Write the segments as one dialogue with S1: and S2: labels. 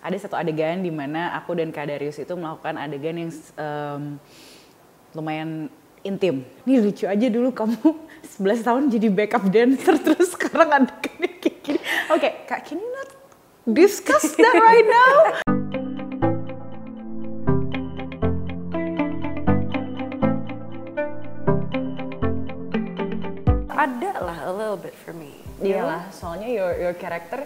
S1: ada satu adegan di mana aku dan Kak Darius itu melakukan adegan yang lumayan intim. Nih lucu aja dulu kamu 11 tahun jadi backup dancer terus sekarang adegannya kayak gini. Oke, Kak, can you not discuss that right now?
S2: Ada lah, a little bit for me.
S1: Iyalah, soalnya your character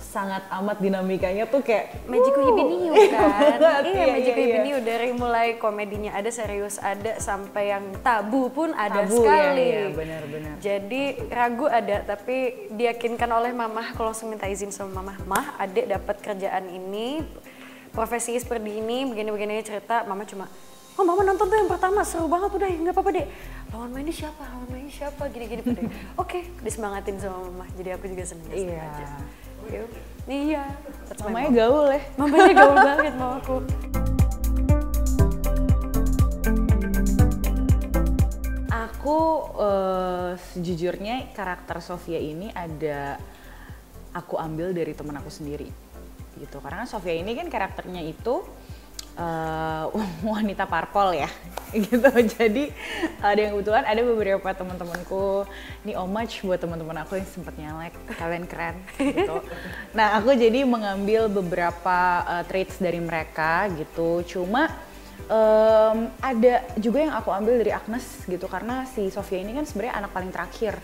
S1: sangat amat dinamikanya tuh kayak
S2: Magic Ibiniu kan. Iya, Magic
S1: iya.
S2: Ibiniu dari mulai komedinya ada, serius ada, sampai yang tabu pun ada
S1: tabu,
S2: sekali.
S1: ya, benar-benar.
S2: Jadi ragu ada, tapi diyakinkan oleh mamah, kalau langsung minta izin sama mamah, mah adek dapat kerjaan ini, profesi seperti ini, begini-begini cerita, mama cuma, oh mama nonton tuh yang pertama, seru banget udah, nggak apa-apa deh. Lawan mainnya siapa, gini-gini. Oke, disemangatin sama mama, jadi aku juga seneng aja. Iya,
S1: Mamanya gaul ya.
S2: Mamanya gaul banget mamaku.
S1: Aku sejujurnya karakter Sofia ini aku ambil dari temen aku sendiri gitu. Karena Sofia ini kan karakternya itu wanita parpol ya gitu. Jadi kebetulan ada beberapa teman-temanku, ini homage buat teman-teman aku yang sempat nyalek, kalian keren gitu. Nah aku jadi mengambil beberapa traits dari mereka gitu. Cuma ada juga yang aku ambil dari Agnes gitu, karena si Sofia ini kan sebenarnya anak paling terakhir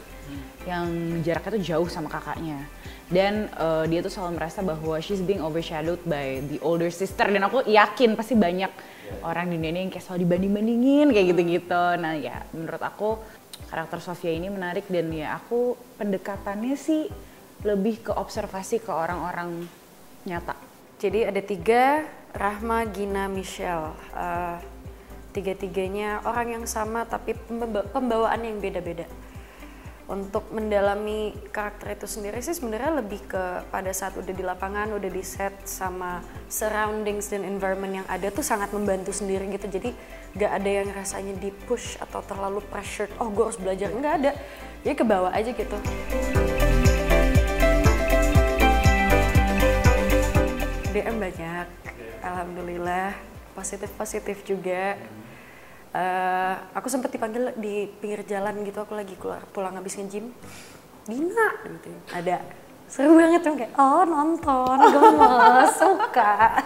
S1: yang jaraknya tuh jauh sama kakaknya. Dan dia tuh selalu merasa bahwa she's being overshadowed by the older sister, dan aku yakin pasti banyak orang di dunia ini yang kayak selalu dibanding-bandingin kayak gitu-gitu. Nah ya menurut aku karakter Sofia ini menarik, dan ya aku pendekatannya sih lebih ke observasi ke orang-orang nyata.
S2: Jadi ada 3, Rahma, Gina, Michelle. Tiga-tiganya orang yang sama tapi pembawaan yang beda-beda. Untuk mendalami karakter itu sendiri sih sebenarnya lebih ke pada saat udah di lapangan, udah di set sama surroundings dan environment yang ada tuh sangat membantu sendiri gitu. Jadi gak ada yang rasanya di push atau terlalu pressured, oh gue harus belajar, nggak ada. Jadi ke bawah aja gitu. DM banyak, alhamdulillah, positif juga. Aku sempat dipanggil di pinggir jalan gitu, aku lagi pulang habis nge-gym. Dina gitu, ada. Seru banget tuh kayak, oh nonton, gemes, suka.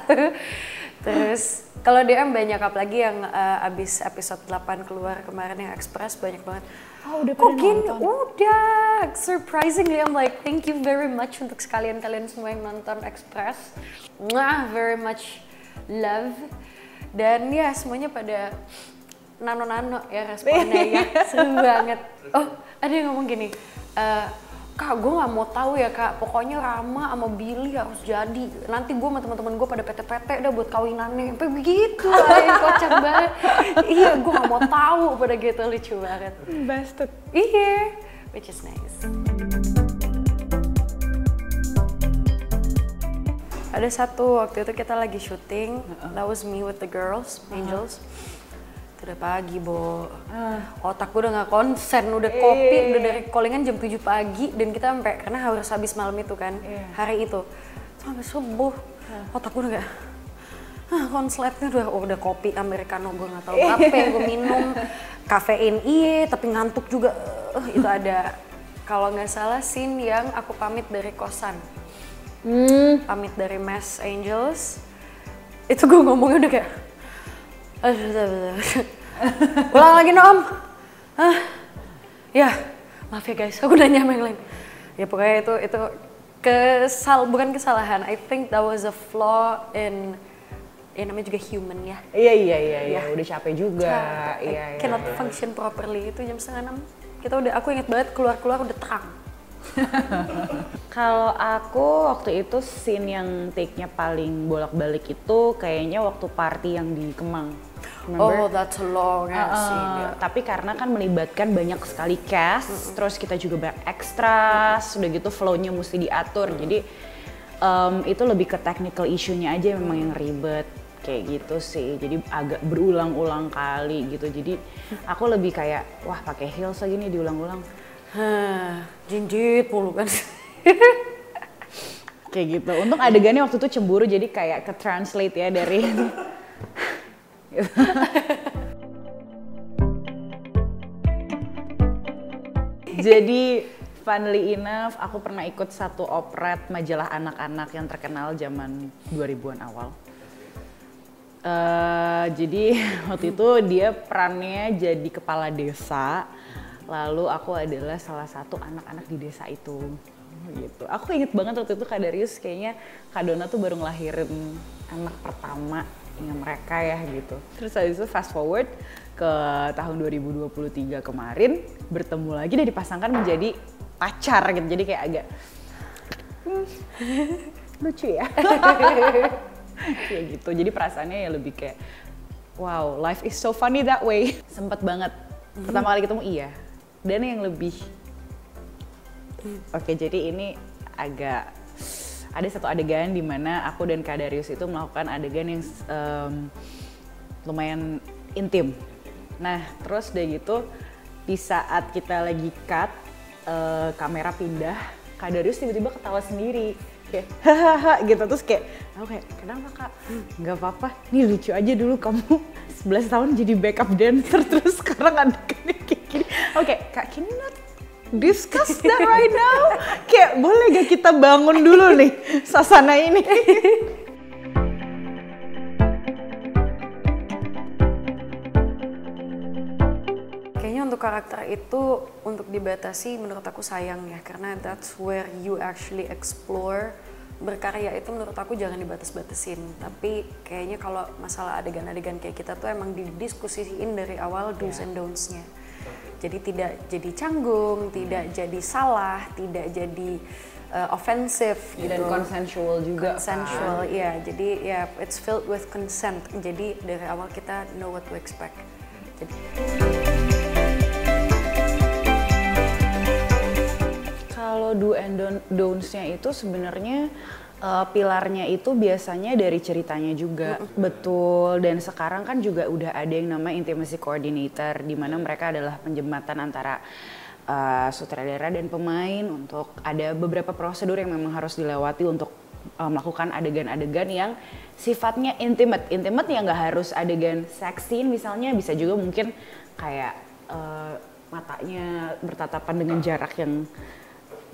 S2: Terus kalau DM banyak, apalagi yang abis episode 8 keluar kemarin yang Express banyak banget.
S1: Oh udah
S2: kok
S1: pada
S2: gini?
S1: nonton?
S2: Udah, surprisingly I'm like thank you very much untuk kalian semua yang nonton Express. Very much love. Dan ya semuanya pada nano-nano ya responnya ya, seru banget. Oh ada yang ngomong gini, Kak gue gak mau tahu ya Kak, pokoknya Rama sama Billy harus jadi. Nanti gue sama teman-teman gue pada PT-PT udah buat kawinannya, sampai begitu. Kocak banget. Iya gue gak mau tahu, pada gitu, lucu banget.
S1: Bastard.
S2: Iya, which is nice. Ada satu waktu itu kita lagi syuting, that was me with the girls, Angels. Udah pagi, Bo. Otak gue udah gak konsen, udah kopi, udah dari callingan jam 7 pagi. Dan kita sampai, karena harus habis malam itu kan, hari itu. Sampai subuh, otak gue udah gak, konsletnya udah kopi, americano gue gak tau apa yang gue minum. Kafein iya, tapi ngantuk juga. Itu ada, kalau gak salah scene yang aku pamit dari kosan. Pamit dari Mass Angels. Itu gue ngomongnya udah kayak, ulang lagi no om. Ya maaf ya guys, aku nanya sama yang lain. Ya pokoknya itu bukan kesalahan. I think that was a flaw in, ya namanya juga human ya.
S1: Iya, udah capek juga. Iya.
S2: Cannot function properly. Itu jam 5:30. Aku inget banget keluar udah terang.
S1: Kalau aku waktu itu scene yang take-nya paling bolak-balik itu kayaknya waktu party yang di Kemang. Remember?
S2: Oh, that's a long scene. Yeah.
S1: Tapi karena kan melibatkan banyak sekali cast, terus kita juga banyak extras, udah gitu flow-nya mesti diatur. Jadi itu lebih ke technical issue-nya aja memang yang ribet kayak gitu sih. Jadi agak berulang-ulang kali gitu. Jadi aku lebih kayak wah pakai heels lagi nih diulang-ulang.
S2: Jinjit mulu kan.
S1: Kayak gitu. Untung adegannya waktu itu cemburu jadi kayak ke translate ya dari Jadi funnily enough, aku pernah ikut satu operet majalah anak-anak yang terkenal zaman 2000-an awal. Jadi waktu itu dia perannya jadi kepala desa, lalu aku adalah salah satu anak-anak di desa itu. Gitu. Aku inget banget waktu itu Kak Darius kayaknya Kak Dona tuh baru ngelahirin anak pertama mereka ya gitu. Terus habis itu fast forward ke tahun 2023 kemarin bertemu lagi dan dipasangkan menjadi pacar gitu. Jadi kayak agak lucu ya. Kayak gitu. Jadi perasaannya ya lebih kayak wow, life is so funny that way. Sempet banget pertama kali ketemu iya. Dan yang lebih Oke, jadi ini agak ada satu adegan di mana aku dan Kak Darius itu melakukan adegan yang lumayan intim. Nah, terus udah gitu di saat kita lagi cut, kamera pindah, Kak Darius tiba-tiba ketawa sendiri. Kayak hahaha gitu, terus kayak aku kayak kenapa Kak? Nggak apa-apa, nih lucu aja dulu kamu 11 tahun jadi backup dancer terus sekarang adegannya kayak gini. Oke, Kak, can you not discuss that right now? Kayak boleh gak kita bangun dulu nih suasana ini?
S2: Kayaknya untuk karakter itu untuk dibatasi menurut aku sayang ya, karena that's where you actually explore. Berkarya itu menurut aku jangan dibatas-batasin, tapi kayaknya kalau masalah adegan-adegan kayak kita tuh emang didiskusiin dari awal do's and don'ts-nya. Jadi tidak jadi canggung, tidak jadi salah, tidak jadi offensive gitu.
S1: Dan consensual juga.
S2: Consensual, iya. Jadi ya it's filled with consent. Jadi dari awal kita know what to expect. Jadi
S1: kalau do and don'ts-nya itu sebenarnya pilarnya itu biasanya dari ceritanya juga. Betul, dan sekarang kan juga udah ada yang namanya intimacy coordinator, di mana mereka adalah penjembatan antara sutradara dan pemain untuk ada beberapa prosedur yang memang harus dilewati untuk melakukan adegan-adegan yang sifatnya intimate. Intimate ya nggak harus adegan sex scene misalnya, bisa juga mungkin kayak matanya bertatapan dengan jarak yang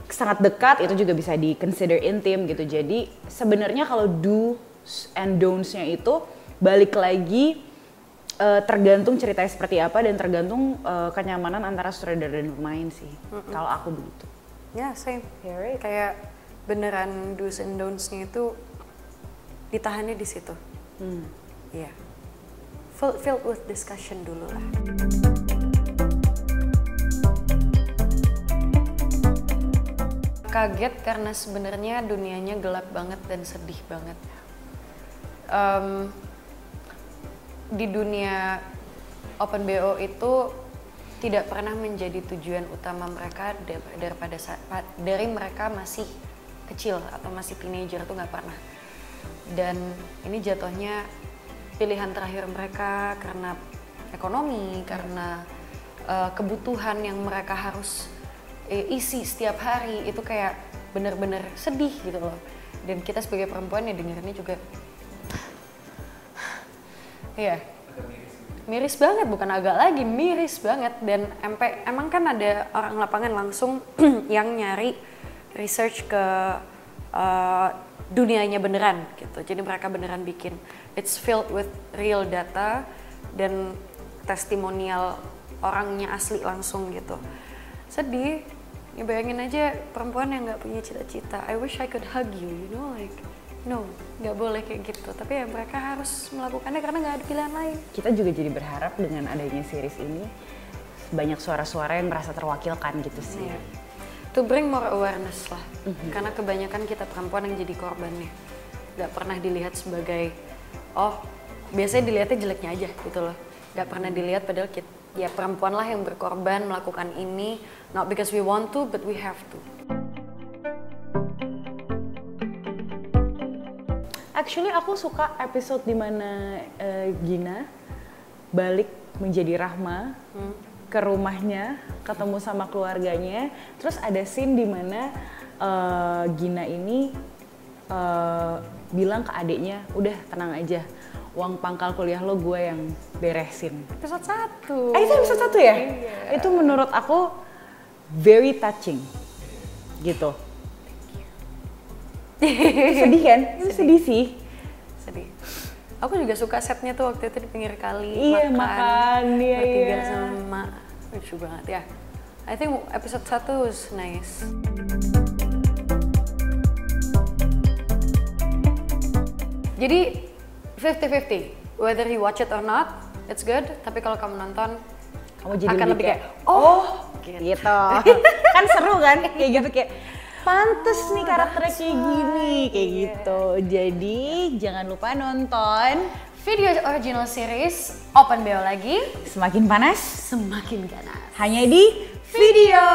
S1: sangat dekat, itu juga bisa di consider intim gitu. Jadi sebenarnya kalau do's and don'ts-nya itu balik lagi tergantung ceritanya seperti apa dan tergantung kenyamanan antara sutradara dan pemain sih. Kalau aku begitu.
S2: ya same.
S1: Yeah, right?
S2: Kayak beneran do's and don'ts-nya itu ditahannya di situ. Iya. Filled with discussion dulu lah. Kaget karena sebenarnya dunianya gelap banget dan sedih banget. Di dunia Open BO itu tidak pernah menjadi tujuan utama mereka dari mereka masih kecil atau masih teenager, itu nggak pernah. Dan ini jatuhnya pilihan terakhir mereka karena ekonomi, karena kebutuhan yang mereka harus isi setiap hari. Itu kayak bener-bener sedih gitu loh. Dan kita sebagai perempuan ya dengerinnya juga iya, miris banget, bukan agak lagi, miris banget. Dan emang kan ada orang lapangan langsung yang nyari research ke dunianya beneran gitu. Jadi mereka beneran bikin, it's filled with real data dan testimonial orangnya asli langsung gitu. Sedih. Ya bayangin aja perempuan yang nggak punya cita-cita. I wish I could hug you, you know, like no, nggak boleh kayak gitu. Tapi ya mereka harus melakukannya karena nggak ada pilihan lain.
S1: Kita juga jadi berharap dengan adanya series ini banyak suara-suara yang merasa terwakilkan gitu sih.
S2: Yeah. To bring more awareness lah. Karena kebanyakan kita perempuan yang jadi korbannya. Nggak pernah dilihat sebagai, oh biasanya dilihatnya jeleknya aja gitu loh. Nggak pernah dilihat padahal kita, ya perempuan lah yang berkorban melakukan ini, not because we want to, but we have to.
S1: Actually aku suka episode dimana Gina balik menjadi Rahma ke rumahnya, ketemu sama keluarganya. Terus ada scene dimana Gina ini bilang ke adiknya, udah tenang aja, uang pangkal kuliah lo gue yang beresin.
S2: Episode 1.
S1: Itu episode 1 ya?
S2: Iya.
S1: Itu menurut aku very touching gitu. Itu sedih kan? Itu sedih sih.
S2: Sedih. Aku juga suka setnya tuh waktu itu di pinggir kali.
S1: Iya, makan. Iya,
S2: bertiga
S1: iya.
S2: sama emak. Lucu banget ya. I think episode 1 was nice. Jadi 50-50. Whether you watch it or not, it's good. Tapi kalau kamu nonton,
S1: Kamu jadi
S2: akan lebih kayak,
S1: gitu. Kan seru kan? Kayak gitu kayak pantes nih karakternya kayak gini, kayak gitu. Jadi jangan lupa nonton
S2: video original series Open BO lagi,
S1: Semakin Panas
S2: semakin ganas.
S1: hanya di Video.